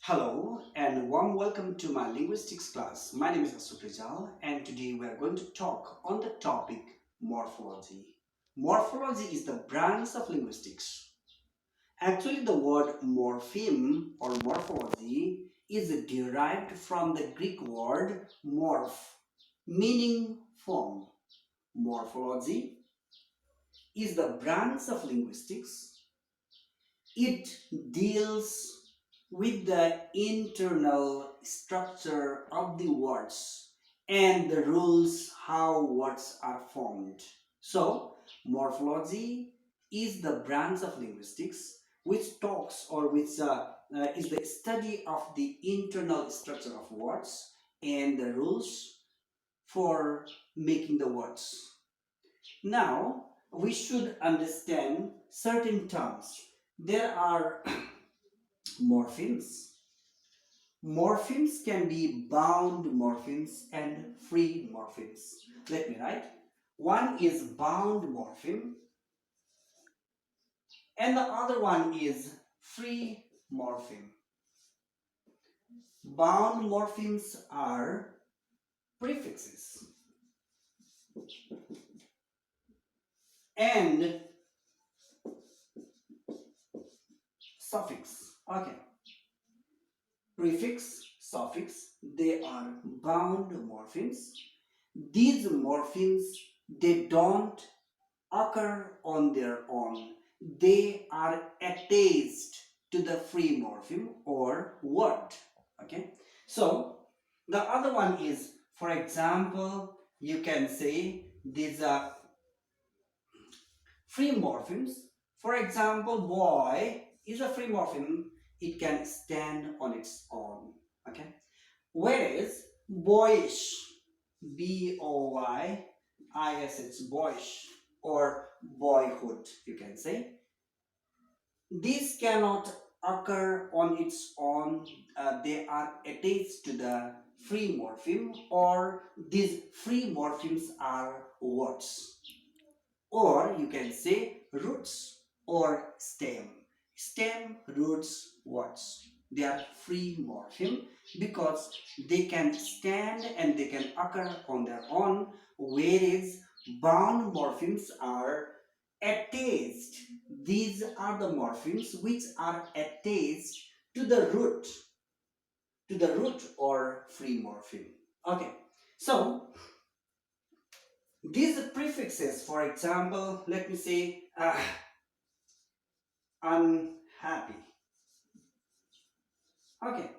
Hello and warm welcome to my linguistics class. My name is Asufrijal and today we are going to talk on the topic morphology. Morphology is the branch of linguistics. Actually, the word morpheme or morphology is derived from the Greek word morph, meaning form. Morphology is the branch of linguistics. It deals with the internal structure of the words and the rules how words are formed. So, morphology is the branch of linguistics which talks or which is the study of the internal structure of words and the rules for making the words. Now, we should understand certain terms. There are morphemes. Morphemes can be bound morphemes and free morphemes. Let me write. One is bound morpheme and the other one is free morpheme. Bound morphemes are prefixes and suffix. Okay. Prefix, suffix, they are bound morphemes. These morphemes, they don't occur on their own. They are attached to the free morpheme or word. Okay. So, the other one is, for example, you can say these are free morphemes. For example, boy is a free morpheme. It can stand on its own. Okay. Whereas boyish, B-O-Y-I-S-H, boyish or boyhood, you can say. This cannot occur on its own. They are attached to the free morpheme, or these free morphemes are words. Or you can say roots or stem. Stem, roots, words. They are free morpheme because they can stand and they can occur on their own, whereas bound morphemes are attached. These are the morphemes which are attached to the root or free morpheme. Okay, so these prefixes, for example, let me say unhappy. Okay,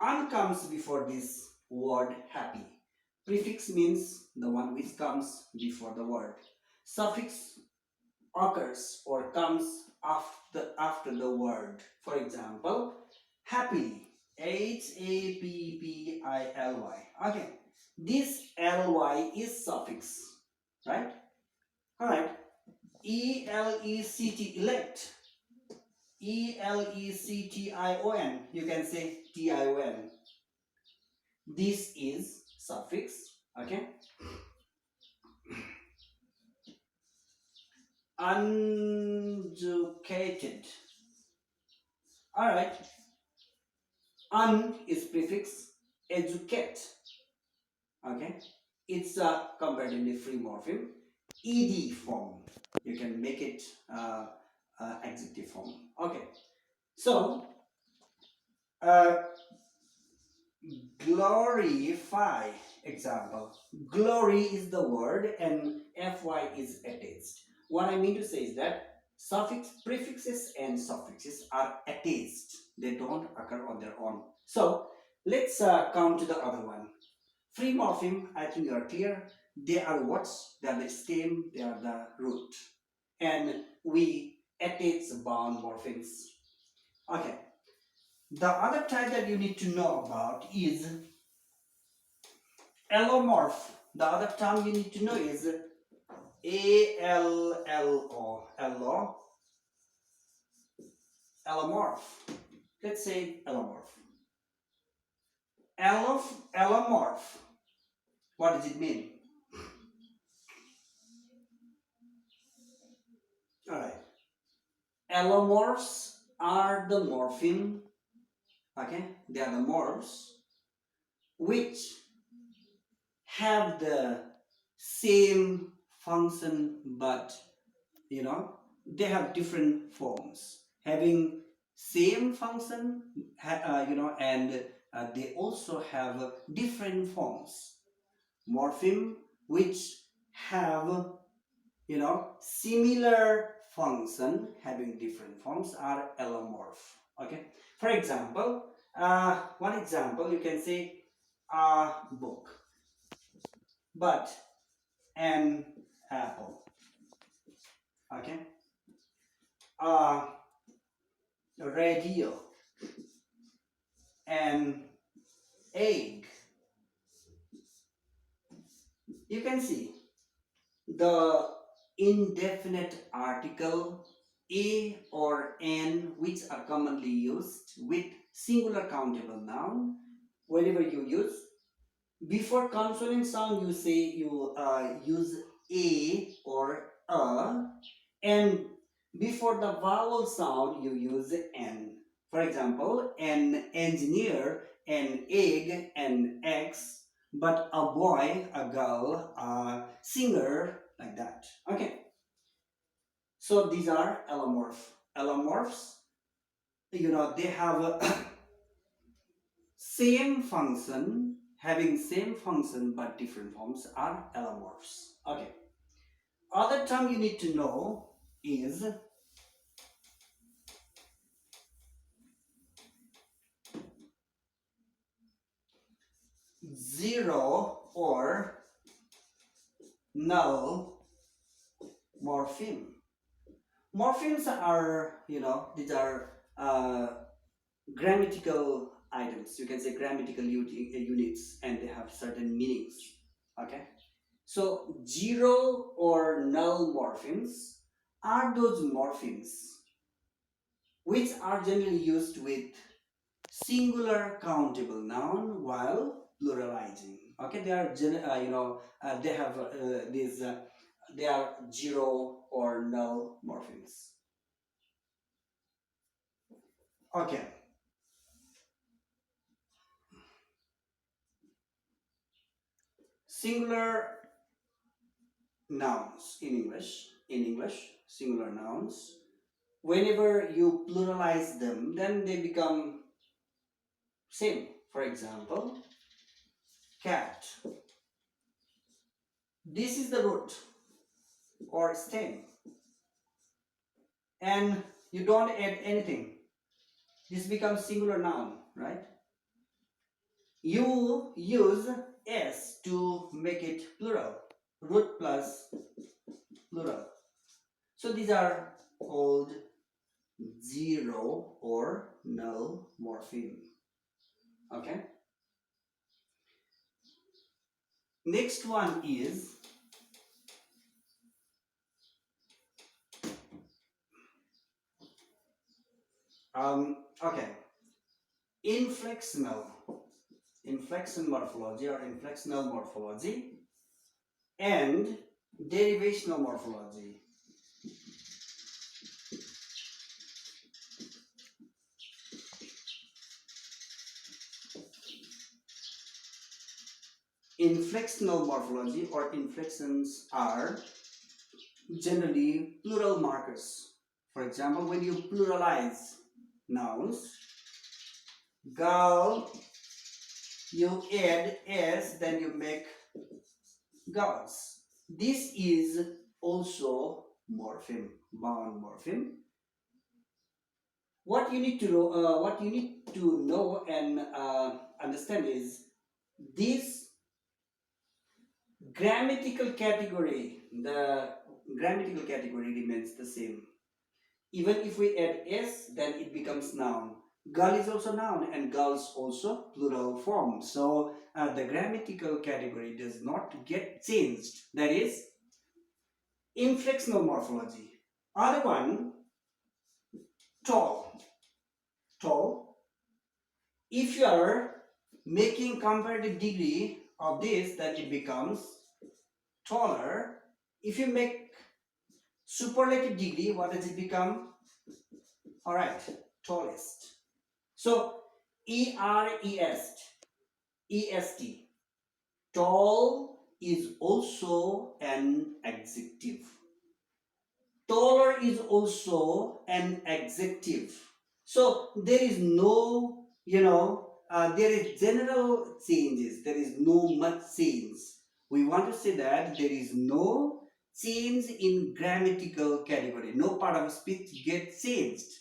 un comes before this word happy. Prefix means the one which comes before the word. Suffix occurs or comes after the word. For example, happily, Happily. Okay, this ly is suffix, right? All right. Elect, Election, you can say tion. This is suffix. Okay. Uneducated. All right. Un is prefix. Educate. Okay. It's a comparatively free morpheme. Ed form. You can make it adjective form. Okay. So, glorify, example. Glory is the word and fy is attached. What I mean to say is that prefixes and suffixes are attached. They don't occur on their own. So, let's come to the other one. Free morpheme, I think you are clear. They are words, they are the stem, they are the root. And we attach bound morphemes. Okay. The other type that you need to know about is allomorph. The other term you need to know is allomorph. Let's say allomorph. Allomorph. What does it mean? Alright. Allomorphs are the morpheme Okay, they are the morphs which have the same function, but they have different forms having same function, and they also have different forms. Morpheme which have similar function having different forms are allomorph. Okay, for example, one example you can say a book, but an apple. Okay, a radio, an egg. You can see the indefinite article a or an, which are commonly used with singular countable noun. Whenever you use before consonant sound, you say you use a or a, and before the vowel sound you use an. For example, an engineer, an egg, an X, but a boy, a girl, a singer, like that. Okay, so these are allomorph. Allomorphs, they have a same function, having same function but different forms are allomorphs. Okay, other term you need to know is zero or null morpheme. Morphemes are, these are grammatical items. You can say grammatical units, and they have certain meanings. Okay, so zero or null morphemes are those morphemes which are generally used with singular countable noun while pluralizing. Okay, they are they have these they are zero or null morphemes. Okay, singular nouns in English, singular nouns. Whenever you pluralize them, then they become same. For example, cat. This is the root or stem, and you don't add anything. This becomes singular noun, right? You use s to make it plural. Root plus plural. So these are called zero or null morpheme. Okay. Next one is okay, inflectional morphology or inflectional morphology and derivational morphology. Inflectional morphology or inflections are generally plural markers. For example, when you pluralize nouns, girl, you add s, then you make girls. This is also morpheme, bound morpheme. What you need to know, and understand is this grammatical category. The grammatical category remains the same. Even if we add s, then it becomes noun. Girl is also noun, and girls also plural form. So the grammatical category does not get changed. That is inflectional morphology. Other one, tall. Tall. If you are making comparative degree of this, then it becomes taller. If you make superlative degree, what does it become? All right, tallest. So E-R-E-S-T. Tall is also an adjective. Taller is also an adjective. So there is no, there is general changes. There is no much change. We want to say that there is no change in grammatical category. No part of speech gets changed.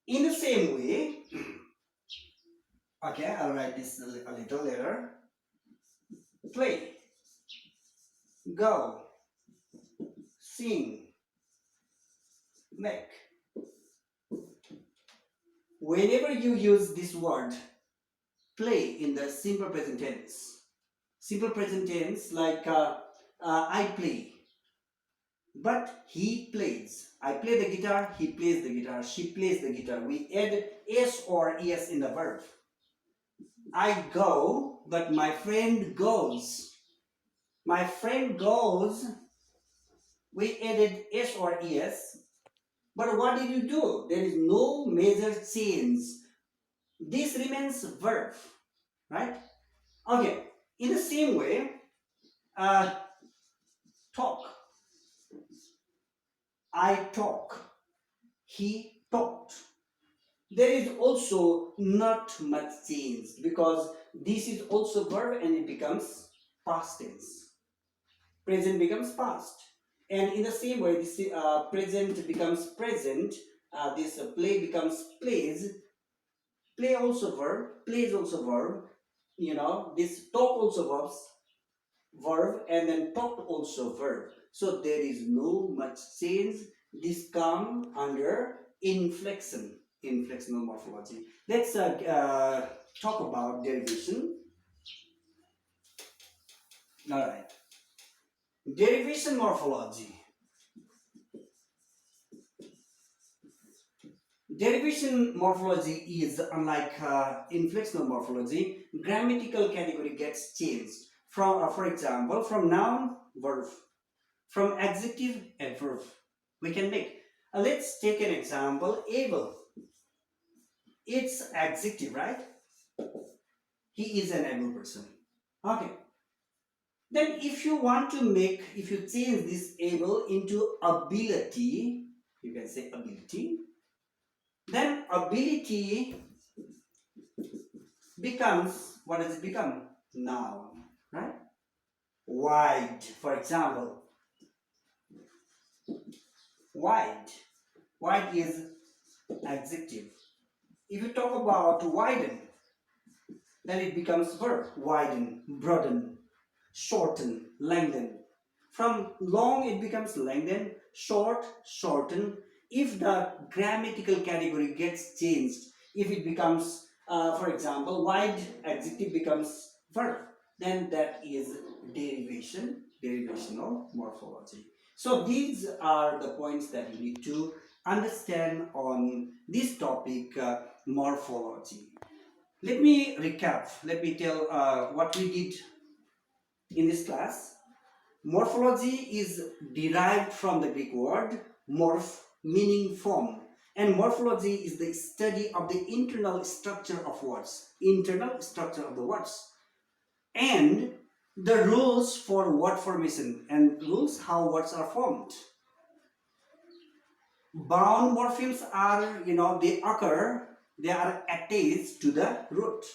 In the same way, okay, I'll write this a little later. Play, go, sing, make. Whenever you use this word play in the simple present tense like I play, but he plays. I play the guitar, he plays the guitar, she plays the guitar. We add s or es in the verb. I go, but my friend goes. My friend goes, we added s or es. But what did you do? There is no major change. This remains verb, right? Okay, in the same way, talk. I talk. He talked. There is also not much change because this is also verb and it becomes past tense. Present becomes past. And in the same way, this present becomes present. This play becomes plays. Play also verb. Plays also verb. This talk also verb, and then talked also verb. So there is no much change. This come under inflectional morphology. Let's talk about derivation. All right. Derivation morphology. Derivation morphology is unlike inflectional morphology. Grammatical category gets changed. From, for example, from noun, verb. From adjective, adverb. We can make. Let's take an example. Able. It's adjective, right? He is an able person. Okay. Then if you change this able into ability, you can say ability. Then ability becomes, what does it become? Noun, right? Wide, for example. Wide. Wide is adjective. If you talk about widen, then it becomes verb. Widen, broaden, shorten, lengthen. From long it becomes lengthen, short, shorten. If the grammatical category gets changed, if it becomes, for example, wide adjective becomes verb, then that is derivational morphology. So these are the points that you need to understand on this topic, morphology. Let me recap. Let me tell what we did in this class. Morphology is derived from the Greek word morph, meaning form. And morphology is the study of the internal structure of words. Internal structure of the words. And the rules for word formation and rules how words are formed. Bound morphemes are, they are attached to the root.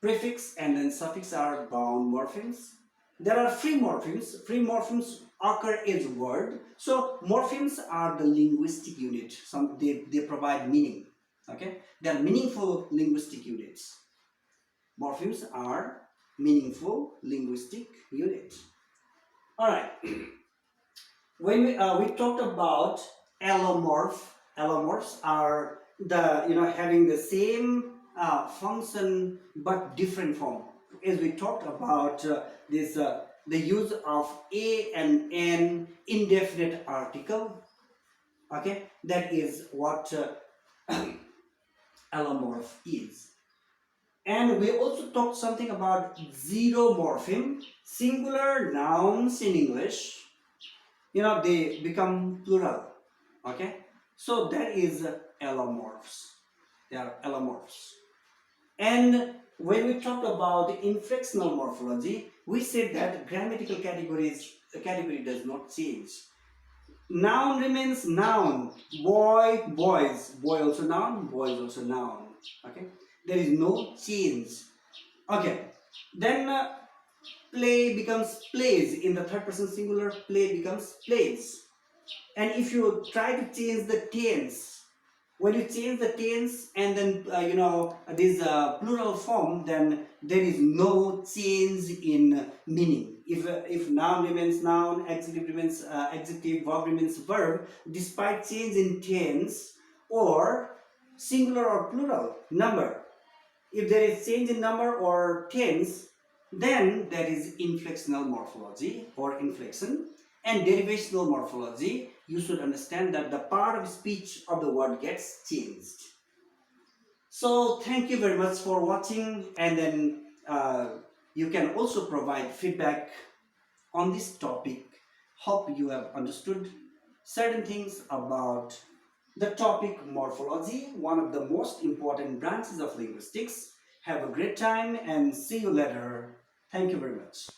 Prefix and then suffix are bound morphemes. There are free morphemes. Free morphemes occur as word. So morphemes are the linguistic unit. They provide meaning. Okay, they are meaningful linguistic units. Morphemes are meaningful linguistic units. All right. When we talked about allomorphs are having the same function but different form. As we talked about the use of a and an indefinite article. Okay, that is what allomorph is. And we also talked something about zero morpheme, singular nouns in English. They become plural. Okay, so that is allomorphs. They are allomorphs. And when we talked about inflectional morphology, we said that grammatical category does not change. Noun remains noun. Boy, boys. Boy also noun, boys also noun. Okay, there is no change. Okay, then play becomes plays. In the third person singular, play becomes plays. And if you try to change the tense, when you change the tense and then this plural form, then there is no change in meaning. If noun remains noun, adjective remains adjective, verb remains verb, despite change in tense or singular or plural number. If there is change in number or tense, then there is inflectional morphology or inflection. And derivational morphology, you should understand that the part of speech of the word gets changed. So thank you very much for watching, and then you can also provide feedback on this topic. Hope you have understood certain things about the topic morphology, one of the most important branches of linguistics. Have a great time and see you later. Thank you very much.